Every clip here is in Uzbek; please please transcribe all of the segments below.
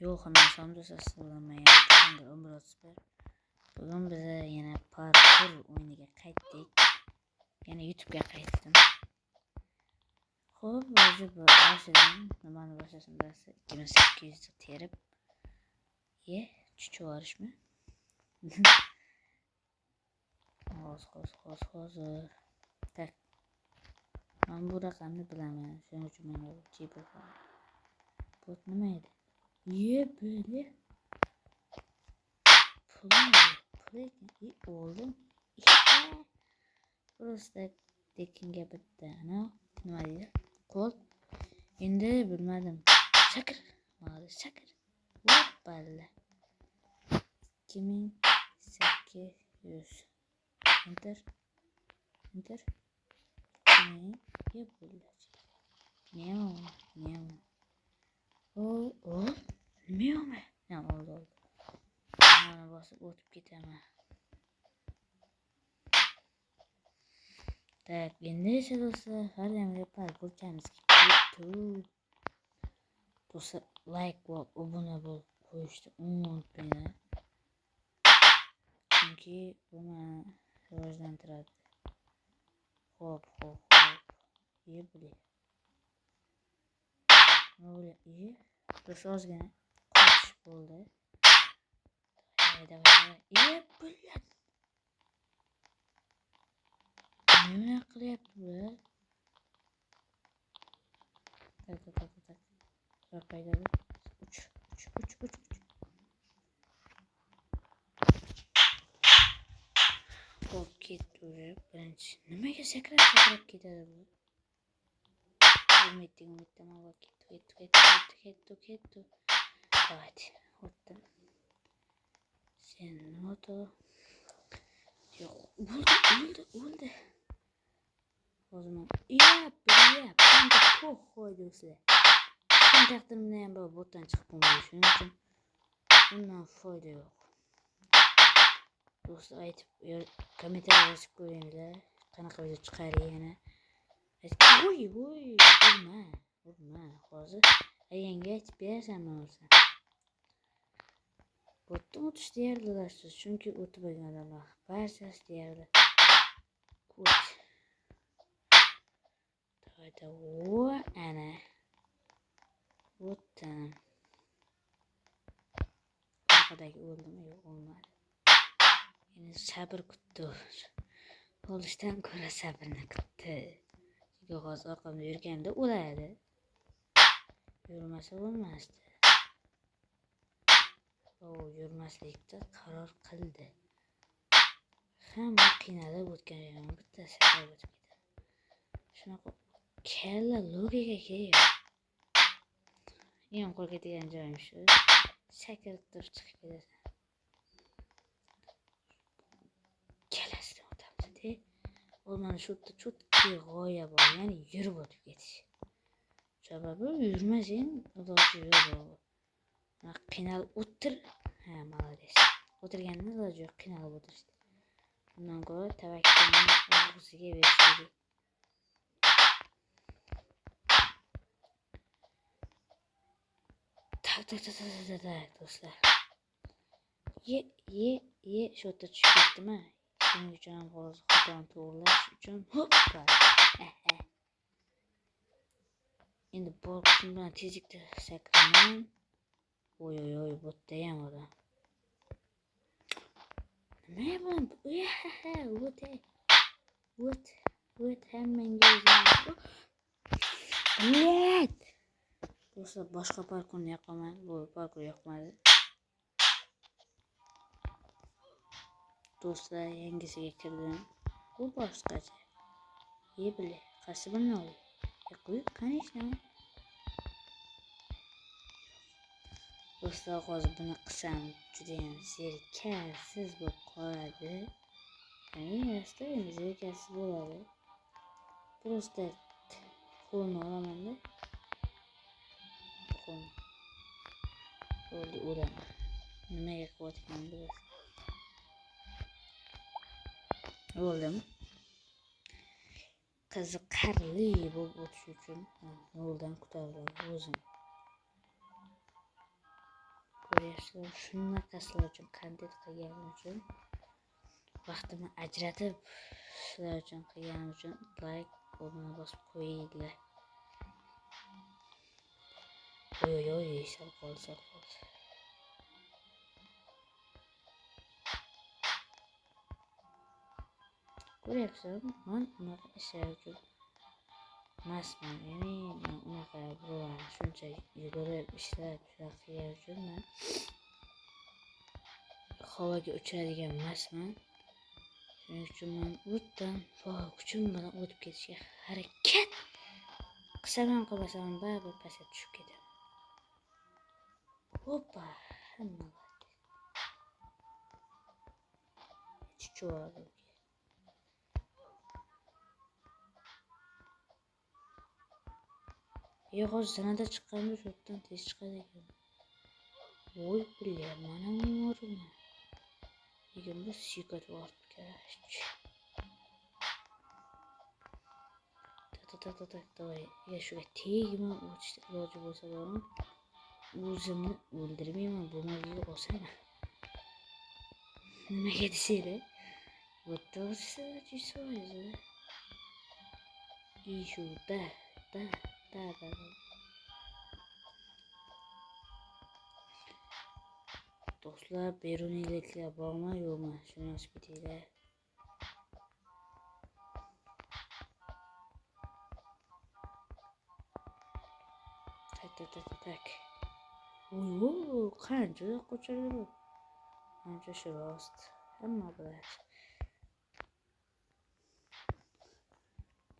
Yo'q, hammasi do'stlar, sizlar bilan yana Umrot Super. Bugun biz yana parkur o'yiniga qaytdik. Yana YouTube'ga qaytdim. Xo'p, o'zi boshladim. Nimani boshlashim dersa, 2800 terib. Chuchvorishmi? Hozir. Tak. Men bu raqamni bilaman. Shuning uchun men chip o'qaman. Bu nima edi? Böyle. Pul oldu. Просто tekinga bitta. Ana nima deydi? Qo'l. Endi bilmadim. Shakir. Shakir. Hoppala. 2800. Enter. Ne yapılacak? Miau. Miau mu? Ne oldu? Bana basıp oturup gidemem. Tak, endi esa do'stlar, har doimgi parkurchamiz ketdi. Do'stlar, like va obuna bo'lib qo'yishni unutmanglar. Chunki bu meni rivojlantiradi. Xo'p. Bili. Do'stlar, ozgina qochish bo'ldi. Давай. Блядь. Nima qilyapti bular? Tak. Rapayda. Uch. Xo'p, ketdi. Birinchi. Nimaga sakrab ketadi bu? Umiddan ketdi. Давайте. O'tdim. Sen moto. Yo'q, o'ldi. Hozir bunga qo'y do'stlar. Sen taqdirimdan ham bir botdan chiqib qolmaydi, shuning uchun bundan foyda yo'q. Do'stlar, aytib kommentariyga yozib qo'yinglar, qanaqa video chiqaring yana. Urma. Hozir ayanga aytib berasanmi o'zi. Botdan o'tish deyarli do'stlar, chunki o'tib bo'lgan odamlar barchasi deyarli. Давай, ana. O'tdim. Orqadagi o'ldimi? Yo'q, o'lmadi. Endi sabr kutdi. O'lishdan ko'ra sabrni kutdi. Chunki hozir orqamda yurganda o'ladi. Yurmasa bo'lmasdi. Yurmaslikka qaror qildi. Hamma qiynalib o'tgan bitta sakrab o'tib ketadi. Shunaqa kalla logika kerak. Eng qo'l ketgan joyim shu. Sakrab turib chiqib ketasan. Kalasidan o'tamiz-de. O'lmani shu yerda chutki g'oya bor, ya'ni yurib o'tib ketish. Sababi yurmasang, iloji yo'q. Qiynalib o'tir. Молодец. O'tirgandan iloji yo'q, qiynalib o'tirishdi. Bundan ko'ra tavakkalni og'ziga berish kerak. Tak do'stlar. Shu yerda tushib ketdimi? Shuning uchun ham hozir xatoni to'g'rilash uchun hoppa. Endi bor kuchim bilan tezlikda sakraman. Bo'tda ham odam. Nima bu? O't hammangiz. Net. Do'stlar, boshqa parkurni yoqaman. Bu parkur yoqmadi. Do'stlar, yangisiga kirdim. Bu boshqacha. Bili, qaysi birini olay? Qo'yib, конечно. Do'stlar, hozir buni qilsam juda ham zerikasiz bo'lib qoladi. Ya'ni rostda endi zerikasiz bo'ladi. Просто qo'lni olaman-da. O'laman. Nimaga qilayotganimni bilasiz. O'ldim. Qiziqarli bo'lib o'tish uchun yo'ldan kutaveradi o'zim. ko'ryapsizlar, shunaqa sizlar uchun kontent qilganim uchun, vaqtimni ajratib sizlar uchun qilganim uchun like buttonini bosib qo'yinglar. Oy sal qoldi. Ko'ryapsizlarmi? Men unaqa ishlar uchun emasman. Ya'ni men unaqa birovlarni shuncha yugurib ishlab shunaqa qilgan uchun men havoga uchiradigan emasman. Shuning uchun men o'tdan kuchim bilan o'tib ketishga harakat qilsam qilmasam baribir pastga tushib ketaman. Hoppa, hamma chuchvardim. Hozir sanada chiqqanda shundan tez chiqadi ekan. Voy billa, mana umurma. Lekin bu sikat ortib ketdi. Davay, ya shuga tegma o'tishda iloji bo'lsa boring. O'zimni o'ldirmayman, bu mavzuga osaman. Nimaga desanglar? Вот тоже чувствуется. И сюда, да. Do'stlar, beruniyliklar bormi yo'qmi? Shuni yozib ketinglar. Tak. Oy, qancha qo'chadi. Qancha shu rost. Hamma biladi.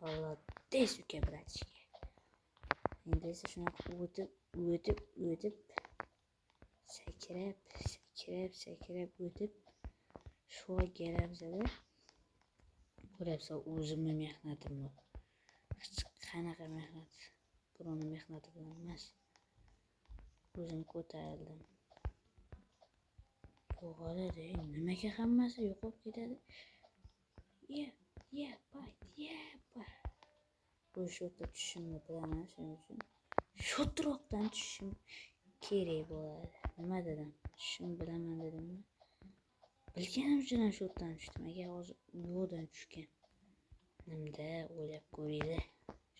Vallahi tez uka bilatishga. Endi esa shunaqa o'tib sakrab o'tib shu kelamizda. Ko'ryapsiz, o'zimni mehnatim bu. Hech qanaqa mehnat, birovning mehnati bilan emas. O'zim ko'tarildim. Yo'qoladi, nimaga hammasi yo'qolib ketadi? Boy. Bu shotda tushishimni bilaman, shuning uchun shotroqdan tushishim kerak bo'ladi. Nima dedim? Tushishimni bilaman dedimmi? Bilganim uchun ham shotdan tushdim. Agar hozir yo'qdan tushgan nimda o'ylab ko'ringlar.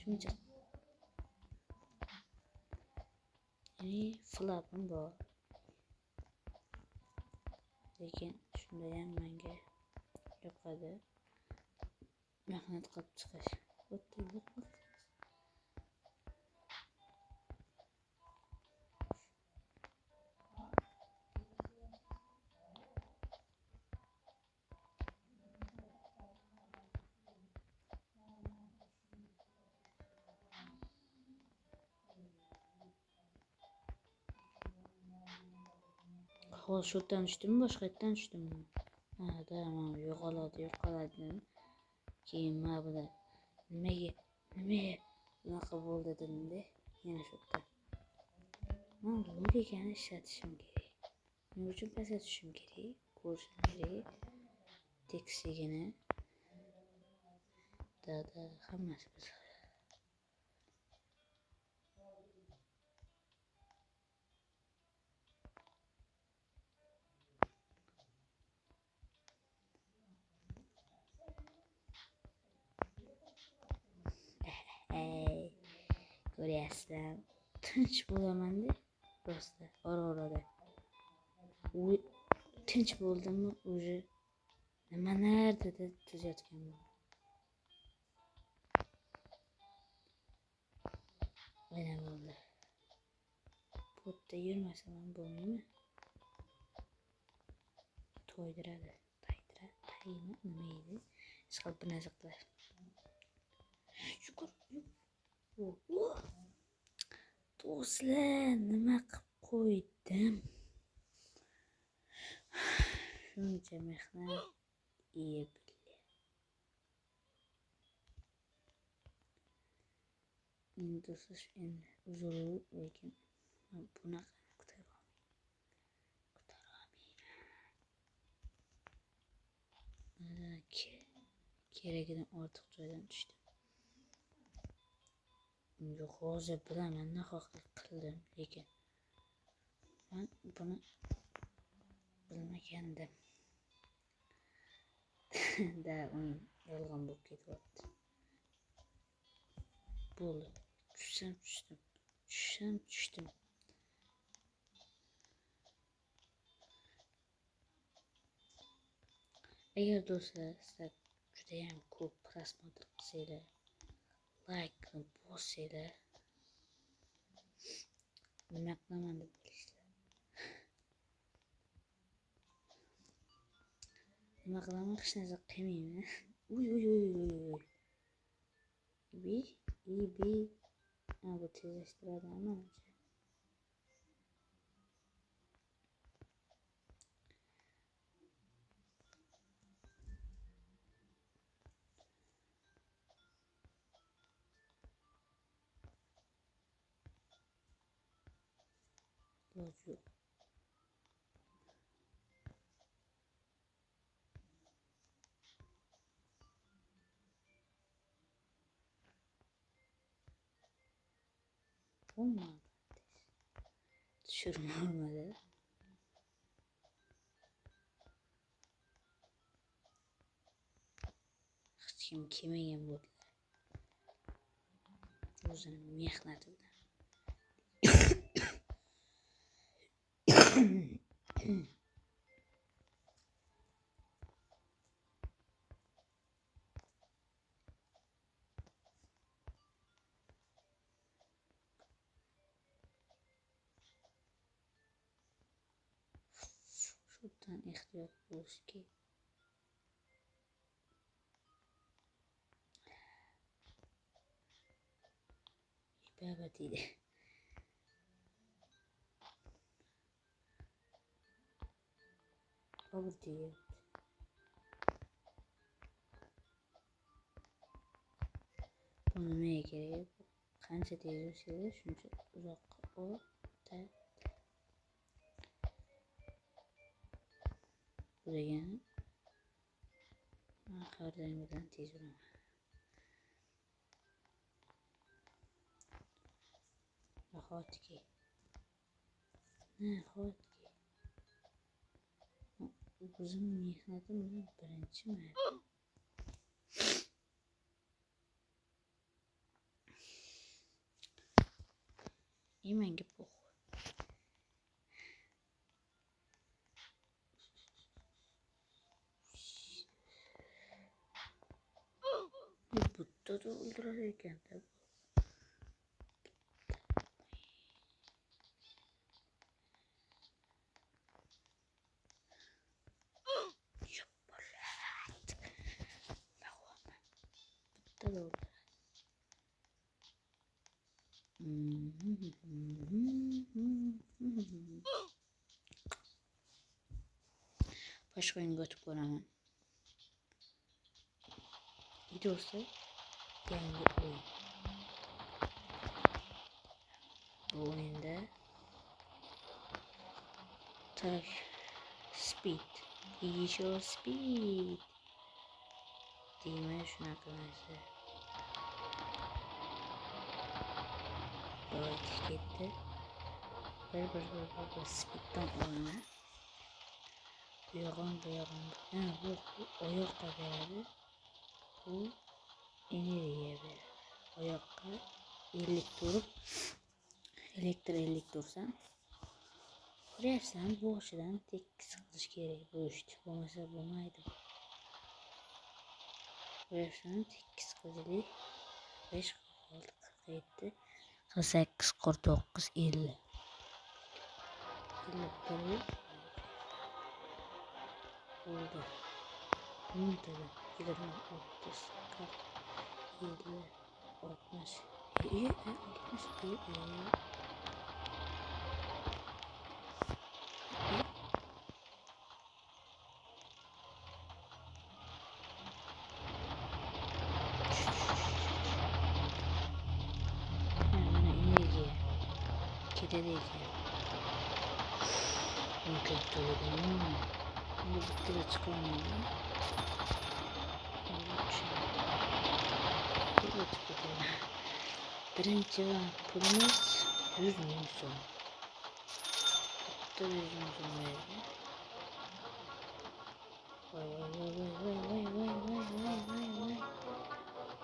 Shuncha. Ya'ni flapim bor. Lekin shunda ham menga yoqadi. Mehnat qilib chiqish. Hozir shotdan tushdimmi, boshqa yerdan tushdimmi? Tamam, yo'qoladi. Keyin mana bular nimaga bunaqa bo'ldi dedimda, yana shotdan. Men logikani ishlatishim kerak. Nima uchun pastga tushishim kerak? Ko'rishim kerak. Tekstligini. Hammasi biz. Ko'ryapsizlar, tinch bo'laman-da, rosta, orada. Tinch bo'ldimmi, o'zi nimalardir tuzatganman. Mana bo'ldi. Bu yerda yurmasam ham bo'lmaymi? To'ydiradi. Taymi nima edi? Isqalb naziqlar. Shukur. Do'stlar, nima qilib qo'ydim? Shuncha mehnat endi do'stlar, endi uzr, lekin bunaqa ko'tarolmayman. Keragidan ortiq joydan tushdim. Hozir bilaman, nahaq qildim, lekin Ben bunu bilmegendim. Da oyun yolgan bulup ketyapti. Bo'ldi. Tushsam. Agar do'stlar sizlar judayam ko'p prasmotr qilsanglar, like bossanglar, nima qilaman deb bilasizlar? Nima qilaman? Hech narsa qilmayman. Uy. Bu tezlashtiradi manimcha. Iloji yo'q. Olmadı. Düşürme olmadı. Hech kim kelmagan bo'ldilar. O'zining mehnati bilan. Şuradan ehtiyot bo'lish kerak. Baba deydi. Baba deydi. Bu nimaga kerak? Qancha tez o'sadi, shuncha uzoqqa o'tadi. Bu degani xaridordan tez o'raman. Nahotki. O'zim mehnatim bilan birinchi marta. Menga po'xi. Bitta da o'ldirar ekan-da. Başka oyun götüp koyamam. Gidiyorsa yangi oyun. Bu oyunda tak speed. Show speed. Deyman shunaqa narsa. Do'st ketdi. Bir speeddan olaman. Bu yog'on. Bu oyoqqa beradi. Bu energiya beradi. Oyoqqa 50 turib, elektr tursam, ko'ryapsan, boshidan tekis qilish kerak bo'lishdi. Bo'lmasa bo'lmaydi. Ko'ryapsan, tekis qildik. 5, 46, 47, 48, 49, 50. 51 oldu. 10 tane 20, 30, 40, 50, 60. İyi, 60 iyi. Bana enerji. Kide diyeceğim. Bunu kötü oldum. Bu bittiğe çıkamıyorum. Birinci pulumuz 100 milyon. da yüzümüzün verdi. Vay vay vay vay vay vay vay vay vay vay vay.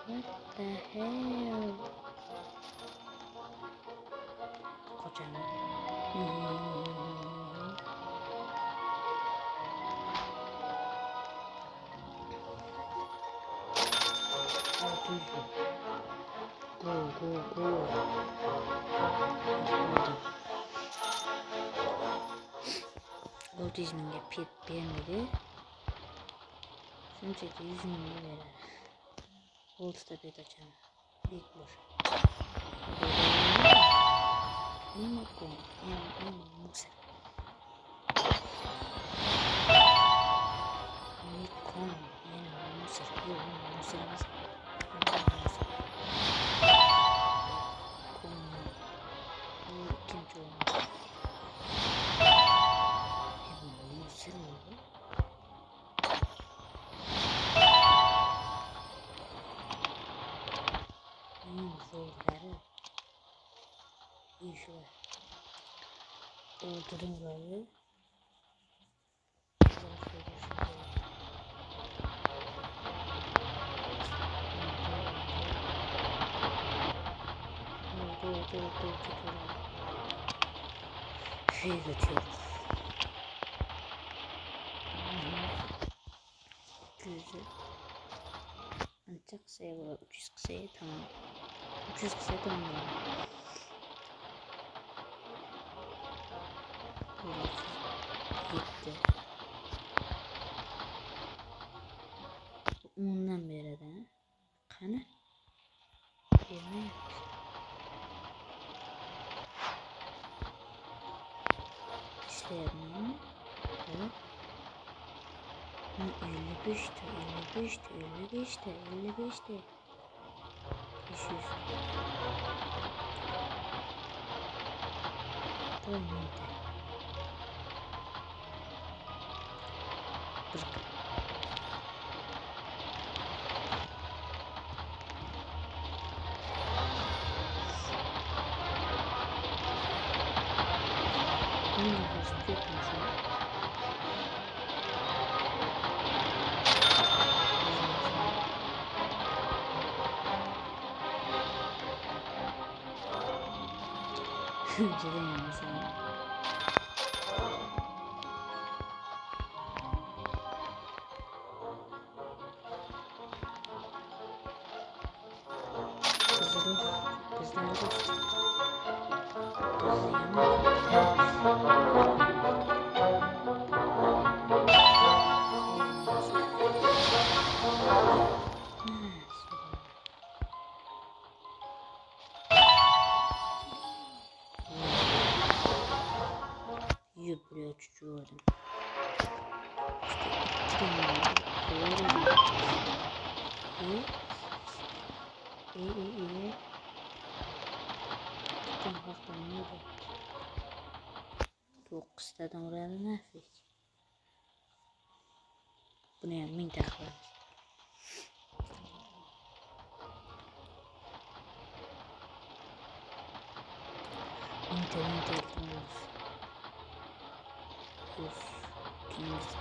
What the hell? Kocaman. Go go go. Gold izninle pet beğenmedi. Şuncaki 100 milyon verir. Gold'da pet açalım. İlk boş. Unicorn. Mısır. Unicorn. Mısır. Yok Mısır'a basın. İkinci oldu. Mısır oldu. Zorları. İyi şu var. Öldürün burayı. Dur. Şey götürüyoruz. Güzel. Ancak sayı var. 300 sayı tamam. 300 sayı tamam. Gitti. Ondan beri de kanı yemeğe işlerini evet. 55'te 500 Doymadı. 40 Önceden yani kızlar dostu. Buraya çocuğu varım. İyi. Tam bakalım ne oldu. 9'dan oraya ne yapayım? Bu ne ya? Mintak var. Mintak olmuş. Kendisi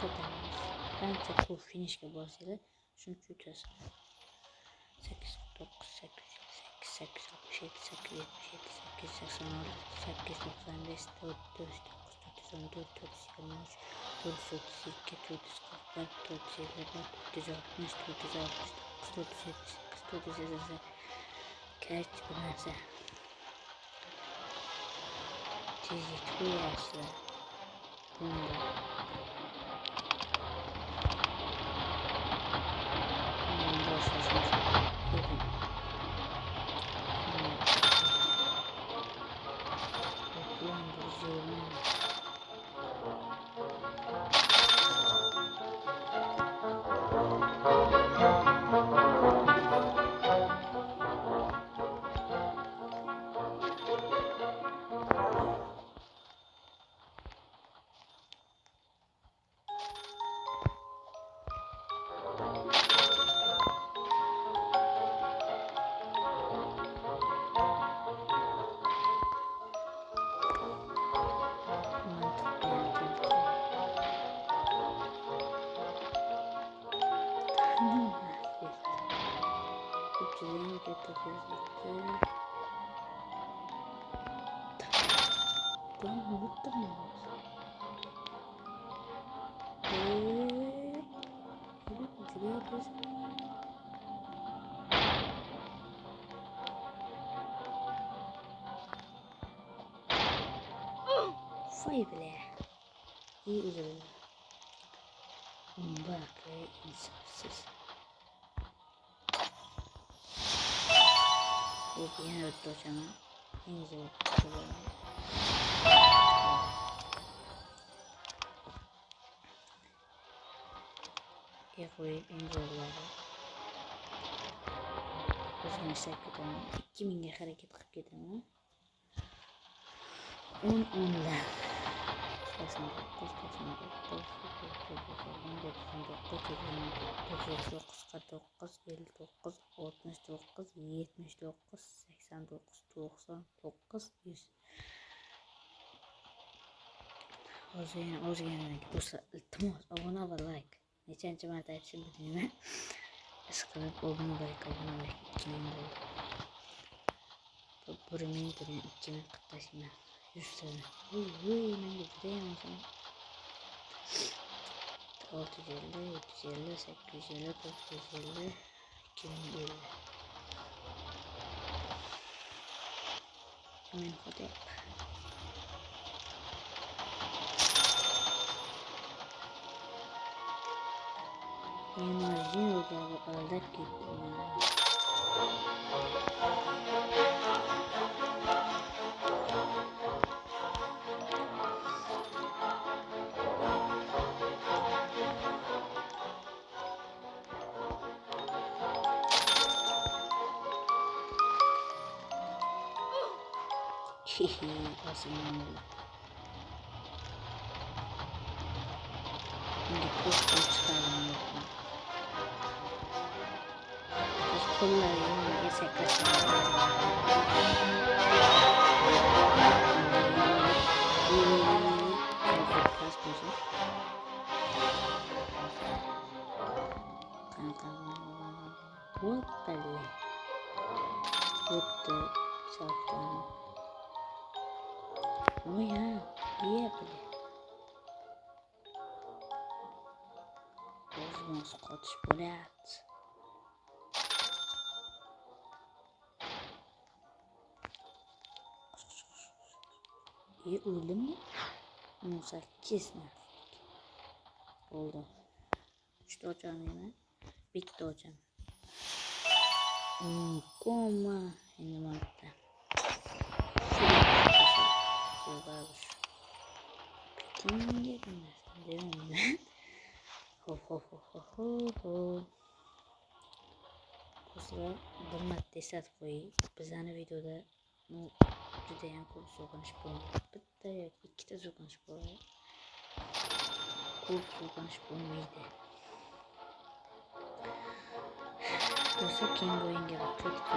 çok olmuş. Bence bu finish'e basıyla şunu çözeceğiz. 8, 9, 8, 8, 67, 8, 77, 8, 86, 8, 95, 4, 4, 9, 414, 423, 432, 444, 454, 460, 469, 478, kaç bu nasıl? Çizgi tuğyası. Bunda. Boş ver. Ben unuttum ya. Şuraya kız. Vay bile. İyi üzüldüm. Bak ve insafsız. Bu yine öttü hocam. En güzel öttü. Koyup en zorları. O'zini ishlab ketaman. 2000 ga harakat qilib ketaman. 10 o'zgarmaydi. Do'stlar, iltimos obuna va like. Nechanchi marta aytishim bilmayman. Ishqilib obuna like. 2000 bo'ldi. Bir ming bilan 2000 qilib tashlayman. 100 tani. Menga judayam oson. 650, 750, 850, 950, 2050. Hemen hadi. Enerji ocağı aldap gittim ya. Aslında şimdi kostüm çıkardım. Kollar yanına geçecek Hoppala. Yuttu. Çarptan. O ya. İyi yapıyor. Bozma Scottish Bonnet. İyi öldü mü? Musa kesin. Oldu. İşte hocam hemen. Bitti hocam. Koma. Şimdi mantıklı. Yogarmış. Bitin gelmez. Devam ben. Ho. Bu sıra bir madde esas koyayım. Bizani videoda bu judayam ko'p sog'inish bo'lmaydi. Bitta yoki ikkita sog'inish bo'ladi. Ko'p sog'inish bo'lmaydi. Do'stlar, keyingi o'yinga cho'tki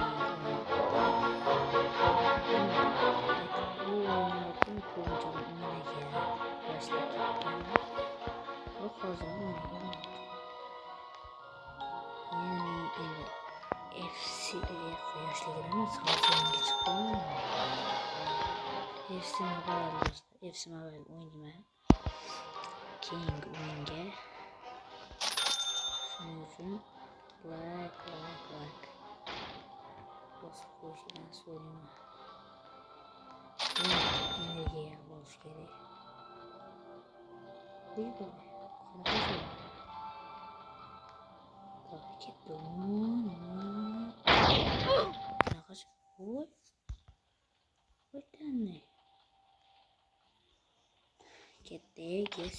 FC Mobile o'ynaman. Keyingi o'yinga shuning uchun like bosib qo'yishdan so'rayman. Energiya bo'lishi kerak. Bu qanaqa ketdi. Qanaqa voy tanne ketdi kes.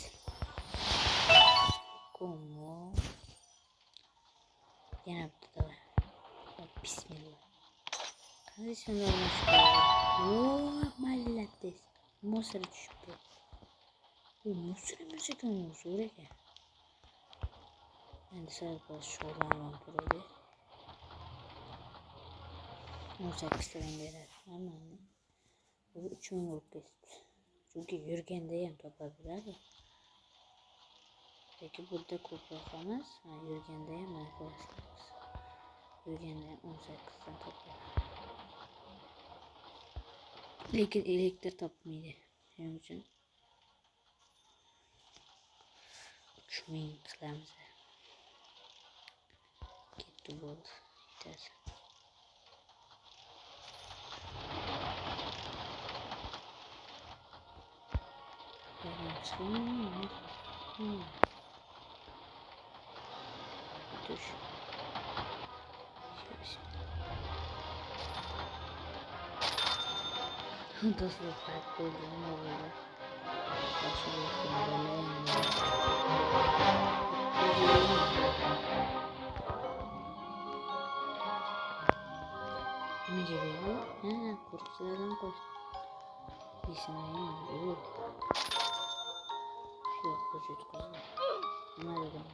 Como yana bitta bismillah. Qanday shunday voy mallattes musor tushibdi. Bu musor emas ekan, zo'r ekan. Endi sal bosh shug'ullanaman turadi. 18 tadan beradi. Mana bu 3000 rupiya. Çünkü yurganda ham topadilar. Peki burada ko'proq emas, yurganda ham mana ko'rasiz. Yurganda ham 18 dan topadi. Lekin elektr topmaydi. Shuning uchun 3000 qilamiz. Ketdi bo'ldi. Yetar. Tuş. Nasıl fark olduğunu oldu. Nasıl ne gibi bu? Ha, korkulardan koş. İsmail yok. Yok vücut kızı. Ne dedim?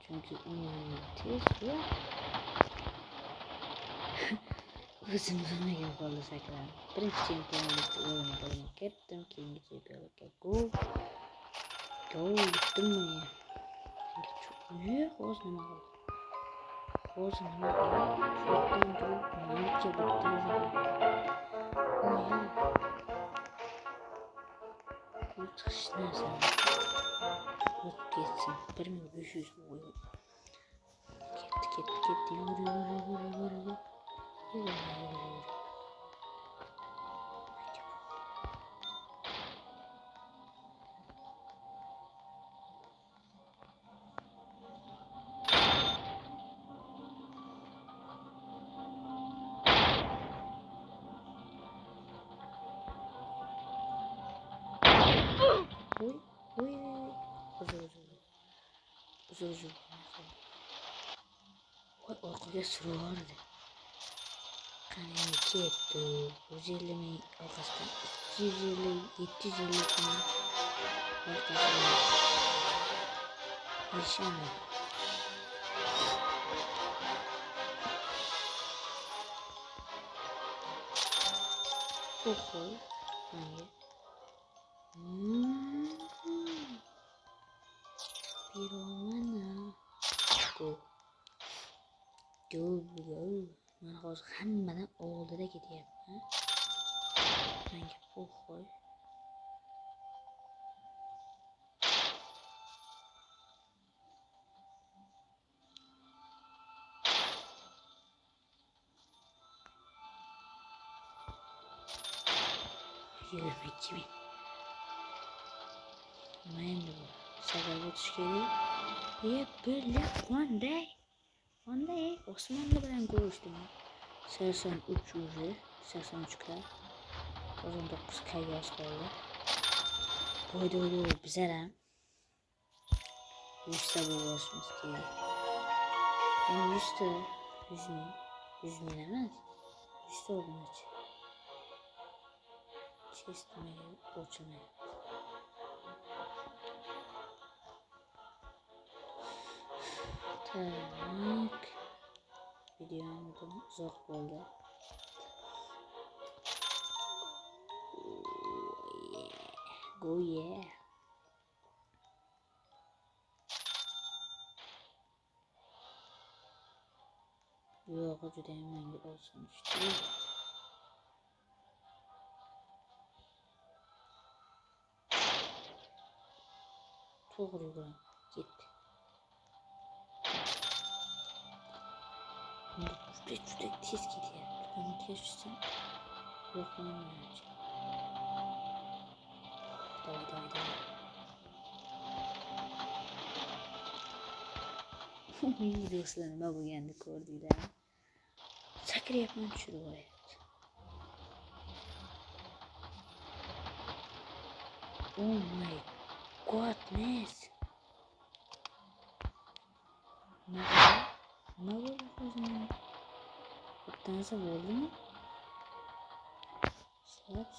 Çünkü umarım tez yok. O'zim bilmagan qo'lda sakradim. Birinchi chempionlikda o'yinga ketdim, keyingi chempionlikka gol yutdimmi? Hozir nima qildi? Hozir nima qildi? To'pdan turib mancha bitta bu chiqish narsani o'qib ketsin. 1500 o'yin. Ketdi. Yur. Uzun. Vay orqaga surardi. Qani ketdi. 150 ming orqasidan 250, 750 ming orqasidan. Nishani. Oho. Hangi? Bir olmana. Go. Men hozir hammadan oldida ketyapman. Menga qo'y. Yigirma ikki ming. Nima endi bu? Sababi o'tish kerak. Böyle qanday? Osmonda bilan ko'rishdim. 83 o'zi, 83 ga. 99 ga yoz qoldi. Qo'ydi bizlar ham 100 ta bo'lishimiz kerak. Endi 100 ta 100 ming emas. 100 ta bo'lmoqchi. Chestmaga ochilmayapti. Tak. Videom uzoq bo'ldi. Go yeah. Yo'q, juda ham menga oson tushdi. To'g'ri yuraman. Ketdi. Juda tez ketyapti. Buni kechirsin. Yo'qolmayapti. Davay. Videosida nima bo'lganini ko'rdinglar. Sakrayapman, tushirib yuboryapti. Oh my goodness. Nima bo'ldi o'zimga? Bittasi bo'ldimi? Slab.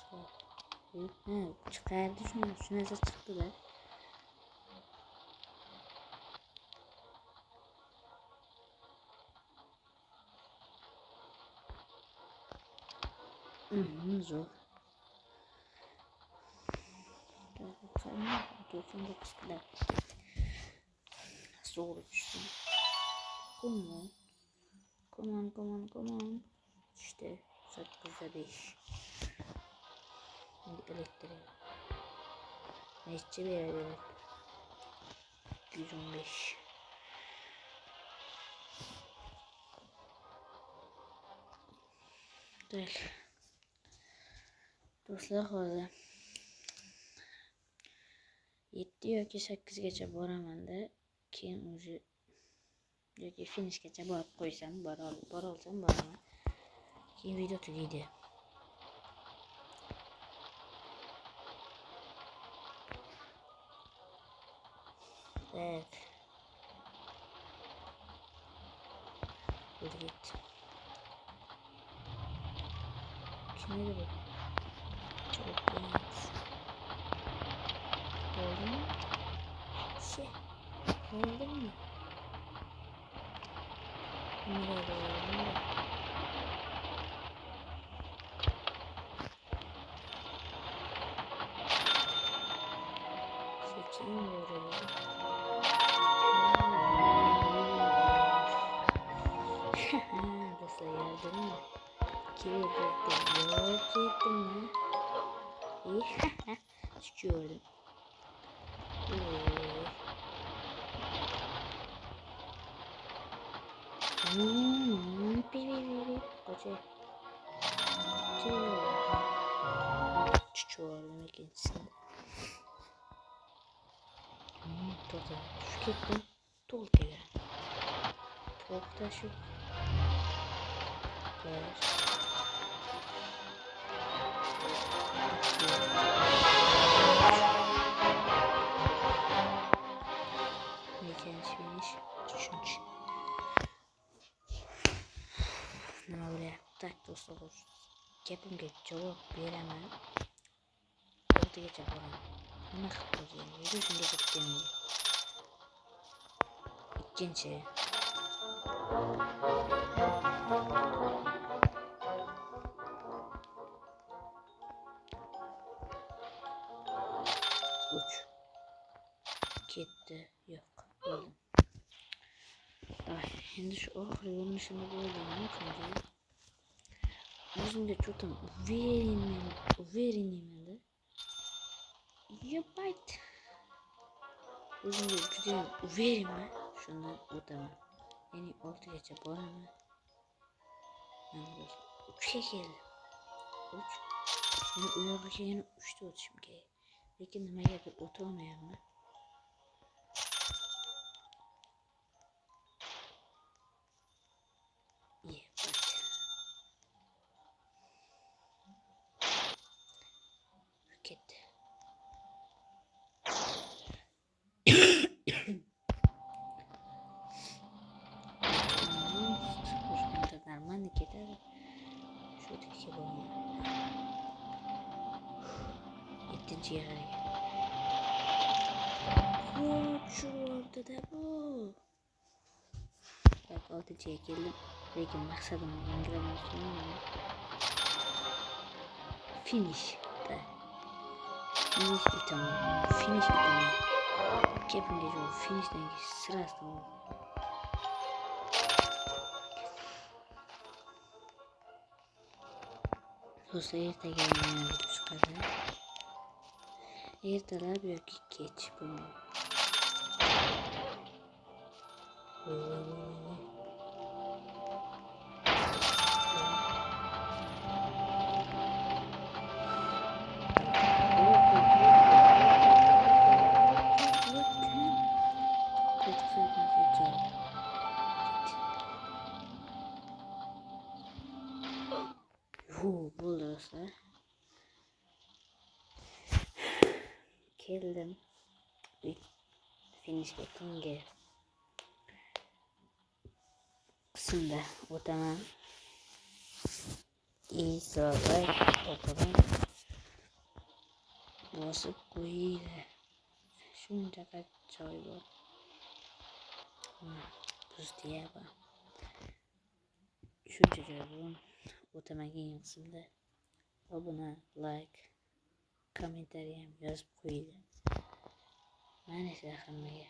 Ha, chiqardi shu narsa chiqdi-da. Zo'r. 99 kadar. Zo'r tushdi. Come on. İşte 8'de 5. elektrik. Neçe verir? 115. Değil. Dostlar hozir 7 yoki 8gacha boraman da keyin уже yoki finishgacha borib qo'ysam, bora olsam boraman. Keyin video tugaydi. Evet. Dur git. Kimdi bu? Çok genç. Oldu mu? Oldu mu? Ne oldu? Seçeyim böyle. Dostlar yardım mı? Kimi kırdım? Yok ettim mi? İyi. Çıkıyordum. Koca. Çıkıyordum ikincisinde. To'da tushib ketdim to'lkaga. To'xta shu. Nechanchi finish? 3-chi. Nima bo'lyapti? Tak do'stlar, gapimga javob beraman. 6gacha boraman. Nima qilib qo'ygan? Video shunga ketganmi? Ikkinchi. Uch. Ketdi. Yo'q. Bo'ldim. Endi shu oxirgi urinishimni bo'ldim. Chunki o'zimga cho'tim uverенныйman-da. Yo'qayt. O'zimga juda uverenman. Shundan o'taman. Ya'ni 6gacha boraman. Mana 3ga keldim. 3. Meni u yoqqa kelganda 3ta o'tishim kerak. Lekin nimagadir o'ta olmayapman. Ketdi. Nормально ketadi. Shu tikka bo'lgan. 7-chiga qaragan. Shu o'rtada bu. 6-chiga keldim. Lekin maqsadim yangilamoqchiman. Finish etaman. Gapimga javob finishdan sirasida bo'ldi. Do'stlar, ertaga yana video chiqadi. Ertalab yoki kech bo'lmaydi. Bo'ldi do'stlar. Keldim. Finishga tungi qismda o'taman. So'rab o'taman. Bosib qo'ydi. Shunchaqa joy bor. Bizda ham shuncha joy bor. O'taman keyin qismda obuna, like, kommentariy ham yozib qo'ydi. Mana esa hammaga